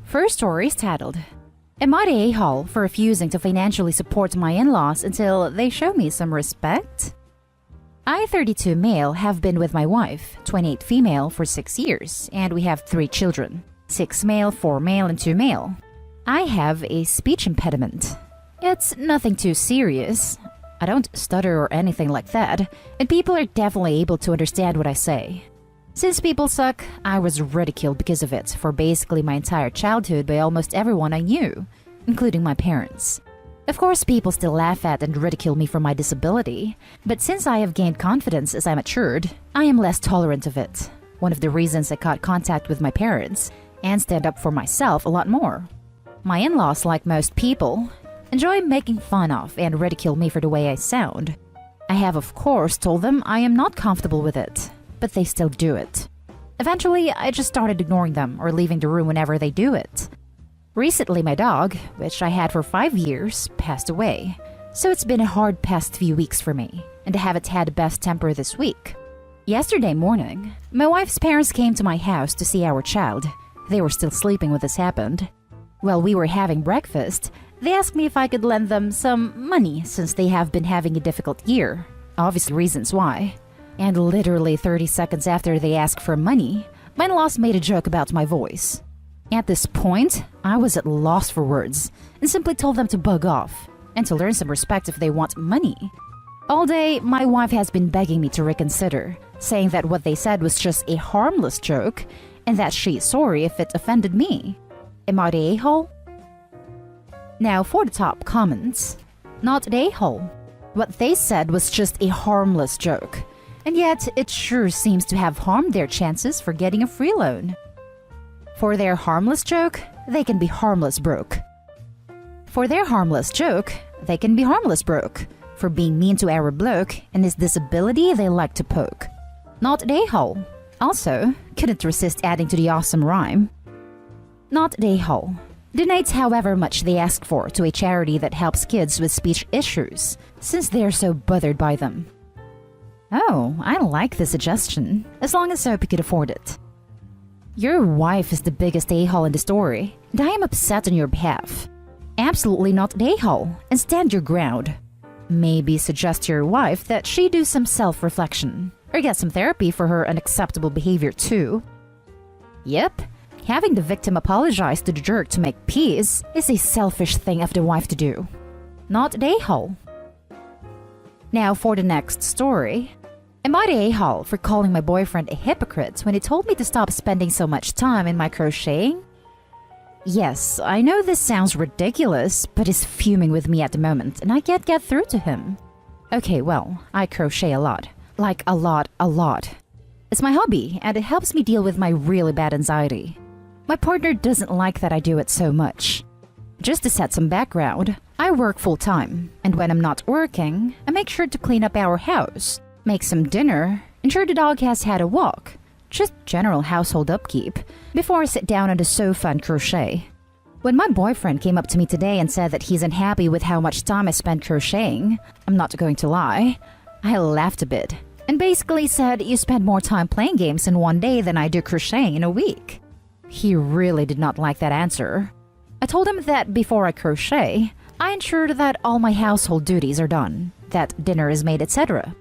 First story is titled, Am I the a-hole for refusing to financially support my in-laws until they show me some respect? I, 32 male, have been with my wife, 28 female, for 6 years, and we have 3 children, 6 male, 4 male, and 2 male. I have a speech impediment. It's nothing too serious. I don't stutter or anything like that, and people are definitely able to understand what I say. Since people suck, I was ridiculed because of it for basically my entire childhood by almost everyone I knew, including my parents. Of course, people still laugh at and ridicule me for my disability, but since I have gained confidence as I matured, I am less tolerant of it. One of the reasons I caught contact with my parents and stand up for myself a lot more. My in-laws, like most people, enjoy making fun of and ridicule me for the way I sound. I have, of course, told them I am not comfortable with it, but they still do it. Eventually, I just started ignoring them or leaving the room whenever they do it. Recently, my dog, which I had for 5 years, passed away. So it's been a hard past few weeks for me, and I haven't had the best temper this week. Yesterday morning, my wife's parents came to my house to see our child. They were still sleeping when this happened. While we were having breakfast, they asked me if I could lend them some money since they have been having a difficult year. Obvious reasons why. And literally 30 seconds after they asked for money, my in-laws made a joke about my voice. At this point, I was at loss for words and simply told them to bug off and to learn some respect if they want money. All day, my wife has been begging me to reconsider, saying that what they said was just a harmless joke and that she is sorry if it offended me. Am I the a-hole? Now for the top comments. Not the a-hole. What they said was just a harmless joke. And yet, it sure seems to have harmed their chances for getting a free loan. For their harmless joke, they can be harmless broke. For their harmless joke, they can be harmless broke. For being mean to our bloke and his disability they like to poke. Not the a-hole. Also, couldn't resist adding to the awesome rhyme. Not the a-hole. Donate however much they ask for to a charity that helps kids with speech issues, since they're so bothered by them. Oh, I like the suggestion, as long as Soapy could afford it. Your wife is the biggest a-hole in the story, and I am upset on your behalf. Absolutely not the a-hole, and stand your ground. Maybe suggest to your wife that she do some self-reflection, or get some therapy for her unacceptable behavior too. Yep, having the victim apologize to the jerk to make peace is a selfish thing of the wife to do. Not the a-hole. Now for the next story. Am I the a-hole for calling my boyfriend a hypocrite when he told me to stop spending so much time in my crocheting? Yes, I know this sounds ridiculous, but he's fuming with me at the moment and I can't get through to him. Okay, well, I crochet a lot. Like a lot. It's my hobby and it helps me deal with my really bad anxiety. My partner doesn't like that I do it so much. Just to set some background, I work full-time, and when I'm not working, I make sure to clean up our house, make some dinner, ensure the dog has had a walk, just general household upkeep, before I sit down on the sofa and crochet. When my boyfriend came up to me today and said that he's unhappy with how much time I spend crocheting, I'm not going to lie, I laughed a bit, and basically said you spend more time playing games in one day than I do crocheting in a week. He really did not like that answer. I told him that before I crochet, I ensure that all my household duties are done, that dinner is made, etc.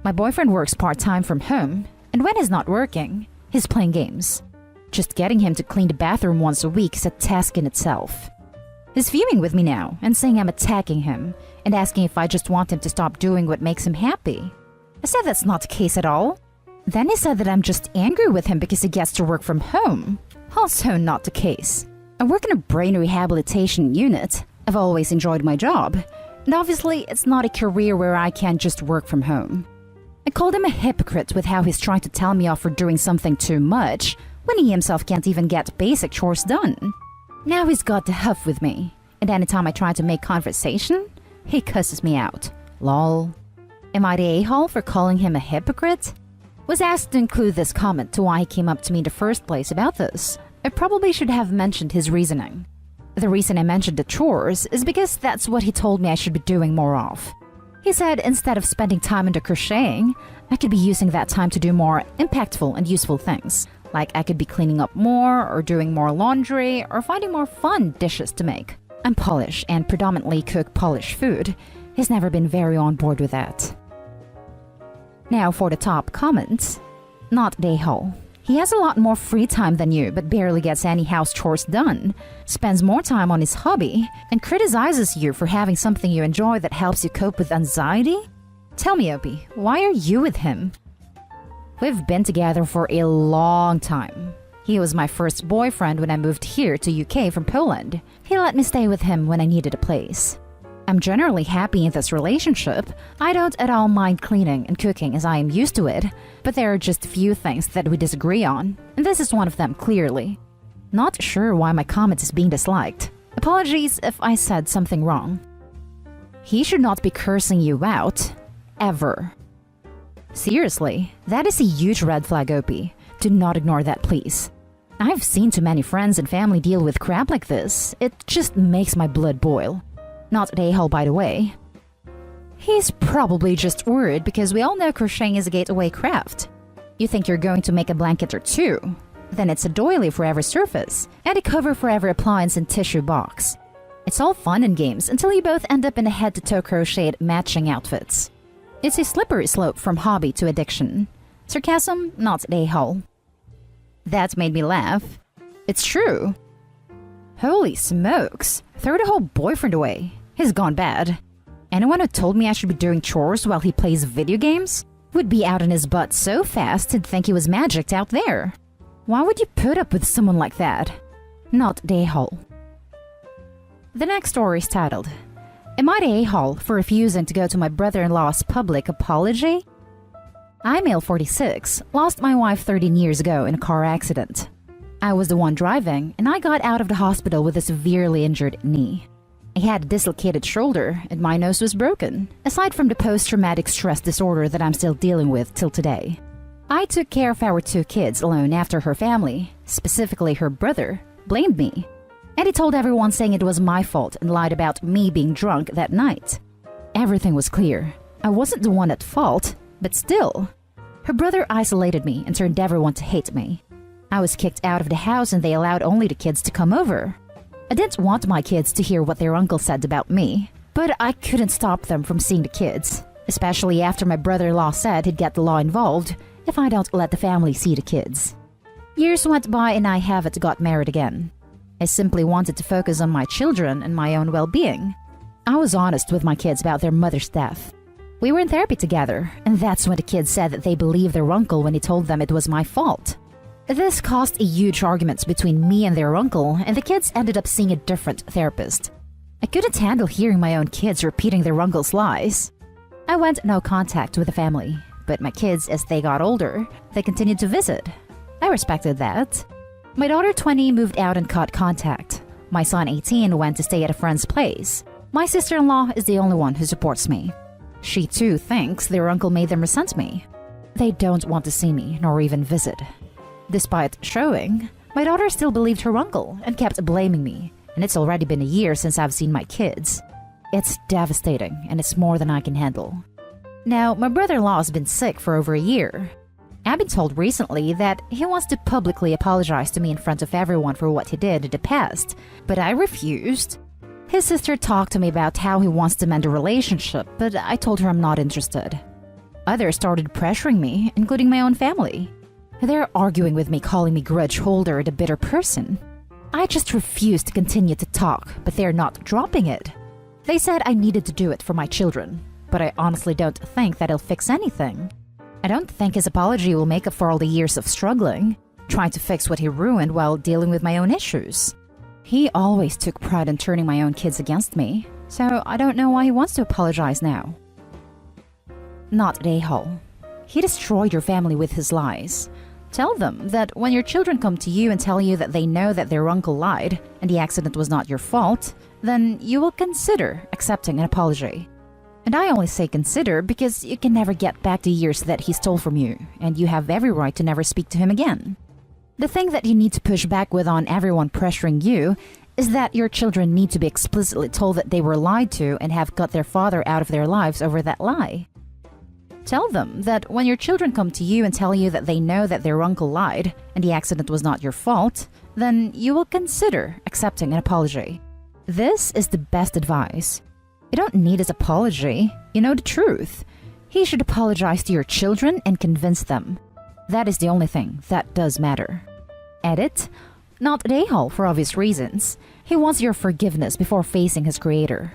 My boyfriend works part-time from home, and when he's not working, he's playing games. Just getting him to clean the bathroom once a week is a task in itself. He's fuming with me now and saying I'm attacking him and asking if I just want him to stop doing what makes him happy. I said that's not the case at all. Then he said that I'm just angry with him because he gets to work from home. Also not the case. I work in a brain rehabilitation unit. I've always enjoyed my job. And obviously, it's not a career where I can just work from home. I called him a hypocrite with how he's trying to tell me off for doing something too much when he himself can't even get basic chores done. Now he's got to huff with me. And anytime I try to make conversation, he cusses me out. Lol. Am I the a-hole for calling him a hypocrite? Was asked to include this comment to why he came up to me in the first place about this. I probably should have mentioned his reasoning. The reason I mentioned the chores is because that's what he told me I should be doing more of. He said instead of spending time into crocheting, I could be using that time to do more impactful and useful things, Like I could be cleaning up more, or doing more laundry, or finding more fun dishes to make. I'm Polish and predominantly cook Polish food. He's never been very on board with that. Now for the top comments. Not Dayhall. He has a lot more free time than you, but barely gets any house chores done, spends more time on his hobby, and criticizes you for having something you enjoy that helps you cope with anxiety? Tell me, Opie, why are you with him? We've been together for a long time. He was my first boyfriend when I moved here to UK from Poland. He let me stay with him when I needed a place. I'm generally happy in this relationship. I don't at all mind cleaning and cooking as I am used to it, but there are just few things that we disagree on, and this is one of them clearly. Not sure why my comment is being disliked. Apologies if I said something wrong. He should not be cursing you out. Ever. Seriously, that is a huge red flag, Opie. Do not ignore that, please. I've seen too many friends and family deal with crap like this. It just makes my blood boil. Not Dayhall, by the way. He's probably just worried because we all know crocheting is a gateway craft. You think you're going to make a blanket or two? Then it's a doily for every surface, and a cover for every appliance and tissue box. It's all fun and games until you both end up in a head-to-toe crocheted matching outfits. It's a slippery slope from hobby to addiction. Sarcasm, not Dayhall. That made me laugh. It's true. Holy smokes, throw the whole boyfriend away. He's gone bad. Anyone who told me I should be doing chores while he plays video games would be out on his butt so fast he'd think he was magicked out there. Why would you put up with someone like that? Not Dayhall. The next story is titled, Am I the a-hole for refusing to go to my brother-in-law's public apology? I, male 46, lost my wife 13 years ago in a car accident. I was the one driving, and I got out of the hospital with a severely injured knee. I had a dislocated shoulder, and my nose was broken, aside from the post-traumatic stress disorder that I'm still dealing with till today. I took care of our 2 kids alone after her family, specifically her brother, blamed me. And he told everyone saying it was my fault and lied about me being drunk that night. Everything was clear. I wasn't the one at fault, but still. Her brother isolated me and turned everyone to hate me. I was kicked out of the house and they allowed only the kids to come over. I didn't want my kids to hear what their uncle said about me, but I couldn't stop them from seeing the kids, especially after my brother-in-law said he'd get the law involved if I don't let the family see the kids. Years went by and I haven't got married again. I simply wanted to focus on my children and my own well-being. I was honest with my kids about their mother's death. We were in therapy together, and that's when the kids said that they believed their uncle when he told them it was my fault. This caused a huge argument between me and their uncle, and the kids ended up seeing a different therapist. I couldn't handle hearing my own kids repeating their uncle's lies. I went no contact with the family, but my kids, as they got older, they continued to visit. I respected that. My daughter 20 moved out and cut contact. My son 18 went to stay at a friend's place. My sister-in-law is the only one who supports me. She too thinks their uncle made them resent me. They don't want to see me, nor even visit. Despite showing, my daughter still believed her uncle and kept blaming me, and it's already been a year since I've seen my kids. It's devastating, and it's more than I can handle. Now, my brother-in-law has been sick for over a year. I've been told recently that he wants to publicly apologize to me in front of everyone for what he did in the past, but I refused. His sister talked to me about how he wants to mend a relationship, but I told her I'm not interested. Others started pressuring me, including my own family. They're arguing with me, calling me grudge holder and a bitter person. I just refuse to continue to talk, but they're not dropping it. They said I needed to do it for my children, but I honestly don't think that'll fix anything. I don't think his apology will make up for all the years of struggling, trying to fix what he ruined while dealing with my own issues. He always took pride in turning my own kids against me, so I don't know why he wants to apologize now. Not a-hole. He destroyed your family with his lies. Tell them that when your children come to you and tell you that they know that their uncle lied and the accident was not your fault, then you will consider accepting an apology. And I only say consider because you can never get back the years that he stole from you, and you have every right to never speak to him again. The thing that you need to push back with on everyone pressuring you is that your children need to be explicitly told that they were lied to and have cut their father out of their lives over that lie. Tell them that when your children come to you and tell you that they know that their uncle lied and the accident was not your fault, then you will consider accepting an apology. This is the best advice. You don't need his apology. You know the truth. He should apologize to your children and convince them. That is the only thing that does matter. Edit. Not an a-hole for obvious reasons. He wants your forgiveness before facing his creator.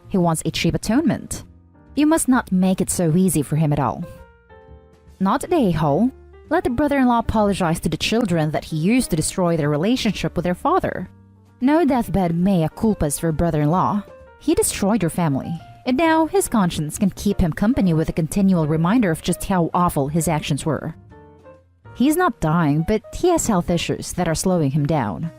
He wants a cheap atonement. You must not make it so easy for him at all. Not an a-hole. Let the brother-in-law apologize to the children that he used to destroy their relationship with their father. No deathbed mea culpas for brother-in-law. He destroyed your family, and now his conscience can keep him company with a continual reminder of just how awful his actions were. He's not dying, but he has health issues that are slowing him down.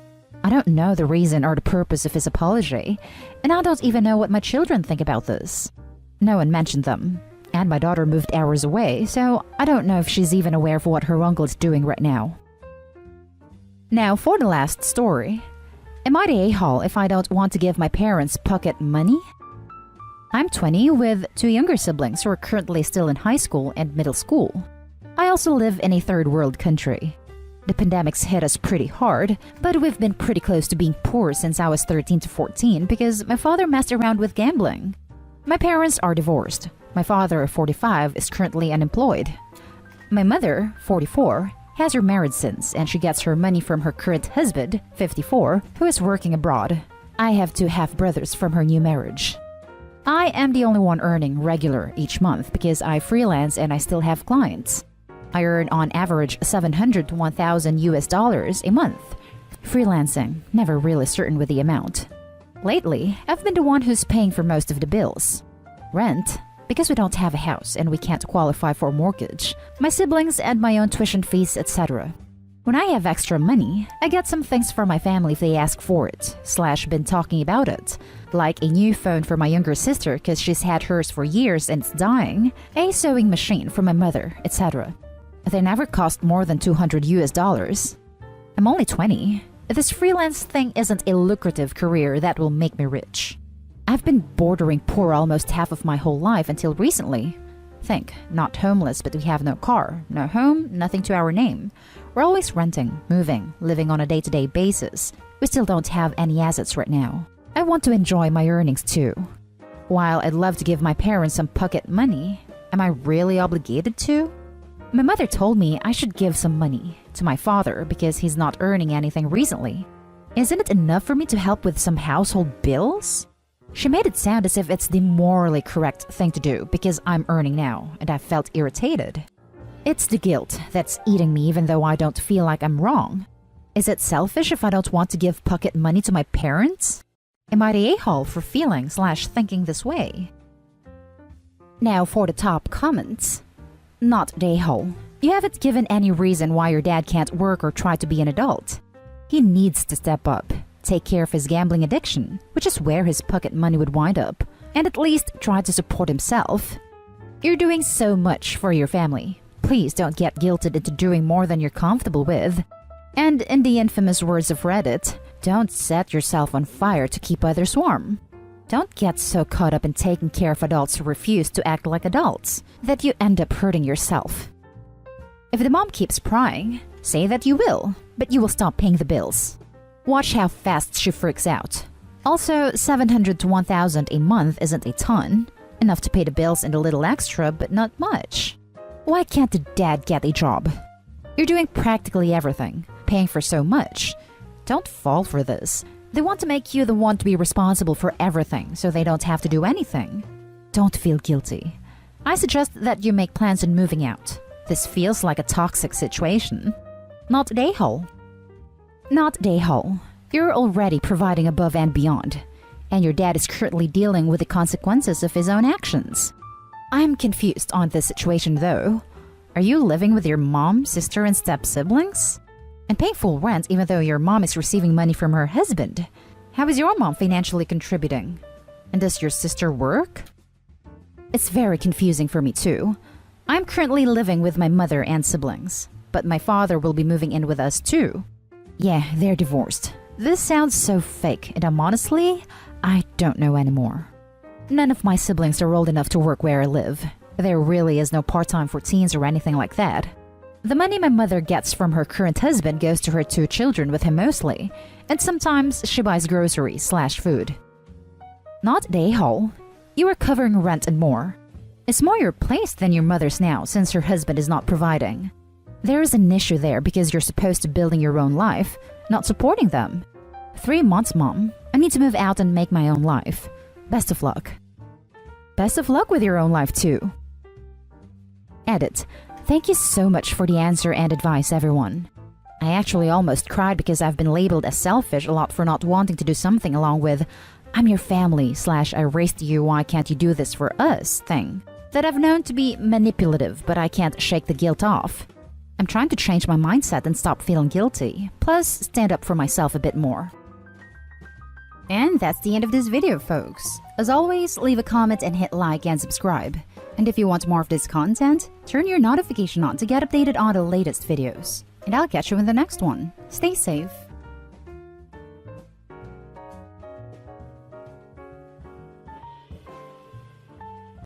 I don't know the reason or the purpose of his apology, and I don't even know what my children think about this. No one mentioned them, and my daughter moved hours away, so I don't know if she's even aware of what her uncle is doing right now. Now for the last story. Am I the a-hole if I don't want to give my parents pocket money? I'm 20 with 2 younger siblings who are currently still in high school and middle school. I also live in a third world country. The pandemic's hit us pretty hard, but we've been pretty close to being poor since I was 13 to 14 because my father messed around with gambling. My parents are divorced. My father, 45, is currently unemployed. My mother, 44, has remarried since and she gets her money from her current husband, 54, who is working abroad. I have 2 half-brothers from her new marriage. I am the only one earning regular each month because I freelance and I still have clients. I earn on average $700 to $1,000 a month. Freelancing, never really certain with the amount. Lately, I've been the one who's paying for most of the bills. Rent, because we don't have a house and we can't qualify for a mortgage. My siblings and my own tuition fees, etc. When I have extra money, I get some things for my family if they ask for it, / been talking about it. Like a new phone for my younger sister because she's had hers for years and it's dying, a sewing machine for my mother, etc. They never cost more than $200. I'm only 20. This freelance thing isn't a lucrative career that will make me rich. I've been bordering poor almost half of my whole life until recently. Think, not homeless, but we have no car, no home, nothing to our name. We're always renting, moving, living on a day-to-day basis. We still don't have any assets right now. I want to enjoy my earnings too. While I'd love to give my parents some pocket money, am I really obligated to? My mother told me I should give some money to my father because he's not earning anything recently. Isn't it enough for me to help with some household bills? She made it sound as if it's the morally correct thing to do because I'm earning now, and I felt irritated. It's the guilt that's eating me even though I don't feel like I'm wrong. Is it selfish if I don't want to give pocket money to my parents? Am I the a-hole for feeling / thinking this way? Now for the top comments. Not the a-hole. You haven't given any reason why your dad can't work or try to be an adult. He needs to step up, take care of his gambling addiction, which is where his pocket money would wind up, and at least try to support himself. You're doing so much for your family. Please don't get guilted into doing more than you're comfortable with. And in the infamous words of Reddit, don't set yourself on fire to keep others warm. Don't get so caught up in taking care of adults who refuse to act like adults that you end up hurting yourself. If the mom keeps prying, say that you will, but you will stop paying the bills. Watch how fast she freaks out. Also, $700 to $1,000 a month isn't a ton. Enough to pay the bills and a little extra, but not much. Why can't the dad get a job? You're doing practically everything, paying for so much. Don't fall for this. They want to make you the one to be responsible for everything so they don't have to do anything. Don't feel guilty. I suggest that you make plans on moving out. This feels like a toxic situation. Not the a-hole. Not the a-hole. You're already providing above and beyond, and your dad is currently dealing with the consequences of his own actions. I'm confused on this situation though. Are you living with your mom, sister, and step-siblings? And paying full rent even though your mom is receiving money from her husband? How is your mom financially contributing? And does your sister work? It's very confusing for me too. I'm currently living with my mother and siblings, but my father will be moving in with us too. Yeah, they're divorced. This sounds so fake, and I don't know anymore. None of my siblings are old enough to work where I live. There really is no part-time for teens or anything like that. The money my mother gets from her current husband goes to her 2 children with him mostly, and sometimes she buys groceries/food. Not the a-hole. You are covering rent and more. It's more your place than your mother's now since her husband is not providing. There is an issue there because you're supposed to building your own life, not supporting them. 3 months, Mom. I need to move out and make my own life. Best of luck. Best of luck with your own life too. Edit. Thank you so much for the answer and advice, everyone. I actually almost cried because I've been labeled as selfish a lot for not wanting to do something along with "I'm your family" / "I raised you, why can't you do this for us" thing that I've known to be manipulative, but I can't shake the guilt off. I'm trying to change my mindset and stop feeling guilty, plus stand up for myself a bit more. And that's the end of this video, folks. As always, leave a comment and hit like and subscribe. And if you want more of this content, turn your notification on to get updated on the latest videos. And I'll catch you in the next one. Stay safe.